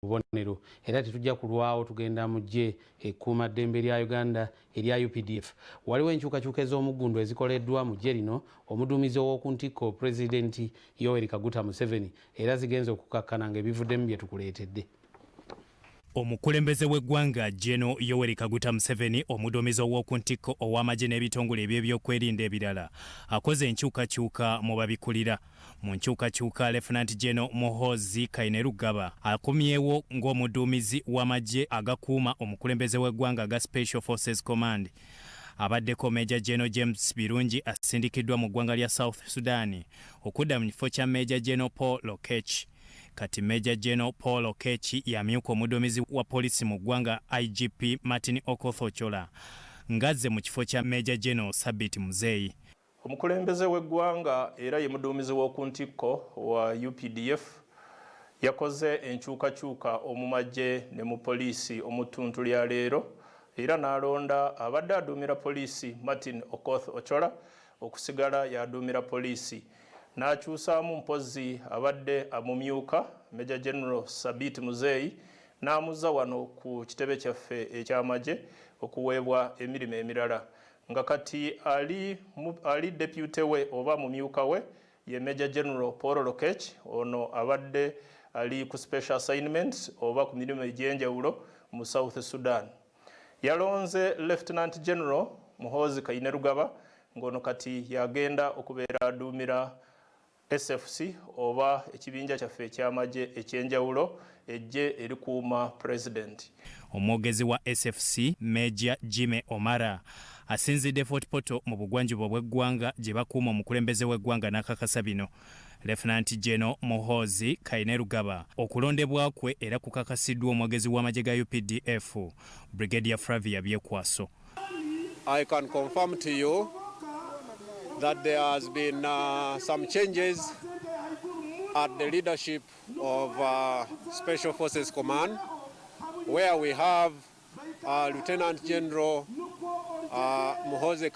bubonero era tetujja kulwawo tugenda mu ggye ekkuuma ddembe lya Uganda erya UPDF. Waliwo enkyukakyuka ez'omuggundu ezikoleddwa mu ggye lino omuduumizi ow'oku ntikko Pulezidenti Yoweri Kaguta Museveni era zigenze okukakkana ng'ebivuddemu bye tukuleetedde. Omukulembeze w'eggwanga Gen Yoweri Kaguta Museveni omuduumizi ow'oku ntikko ow'amagye n'ebitongole eby'ebyokwerinda ebirala akoze enkyukakyuka mu babikulira. Mu nkyukakyuka Lieutenant Gen Muhoozi akomyewo ng'omuduumizi w'amagye agakuuma omukulembeze w'eggwanga aga Special Forces Command. Abaddeko Major Gen James Birungi asindikiddwa mu ggwanga lya South Sudan okudda mu kifo kya Major Gen Paul Lokech. Kati Major Gen Paul Lokech yamyuka omuduumizi wa poliisi mu ggwanga IGP Martin Okoth-Ochola ngazze mu kifo kya Major Gen Sabit Muzeeyi. Omukulembeze w'eggwanga era ye muduumizi w'oku ntikko wa UPDF yakoze enkyukakyuka omu magye ne mu poliisi omutuntu lya leero era n'alonda abadde aduumira poliisi Martin Okoth-Ochola okusigala yaduumira poliisi. N'akyusaamu mpozi abadde amumyuka Major General Sabit Muzeeyi n'amuzza wano ku kitebe kyaffe eky'amagye okuweebwa emirimu emirala. Nga kati ali deputy we oba mumyuka we ye Major General Paul Lokech, ono abadde ali ku special assignment oba ku mirimu egy'enjawulo mu South Sudan. Yalonze Lieutenant General Muhoozi ng'ono kati yagenda okubeera aduumira SFC oba ekibinja kyaffe eky'amagye eky'enjawulo ejje erikuuma President. Omwogezi wa SFC Major Jimmy Omara asinzidde Fort Portal mu bugwanjuba bw'eggwanga gye bakuuma omukulembeze w'eggwanga n'akakasa bino. Lieutenant Gen Muhoozi okulondebwa kwe era kukakasiddwa omwogezi w'amagye ga UPDF Brigadier Flavia Byekwaso. I can confirm to you that there has been some changes at the leadership of Special Forces Command, where we have Lieutenant General Muhoozi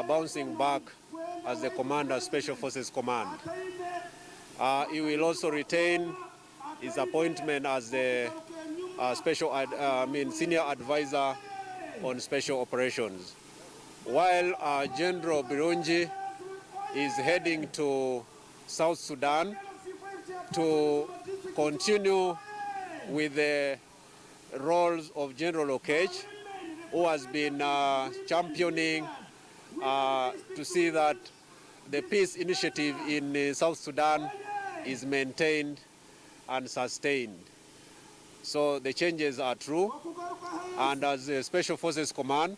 bouncing back as the commander of Special Forces Command. He will also retain his appointment as the senior advisor on special operations, while General Birungi is heading to South Sudan to continue with the roles of General Lokech, who has been championing to see that the peace initiative in South Sudan is maintained and sustained. So the changes are true, and as the Special Forces Command,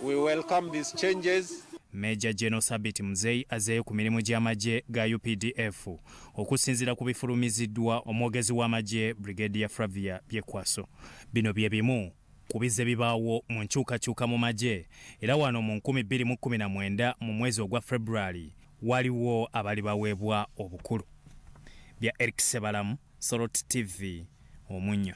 we welcome these changes. Major Gen Sabit Muzeeyi azeeyo ku mirimu gy'amagye ga UPDF okusinziira ku bifulumiziddwa omwogezi w'amagye Brigadier Flavia Byekwaso. Bino bye bimu ku bizze bibaawo mu nkyukakyuka mu magye era wano mu 2019 mu mwezi ogwa February waliwo abali baweebwa obukulu. Bya Eric Sebalamu, Sorot TV, Omunyo.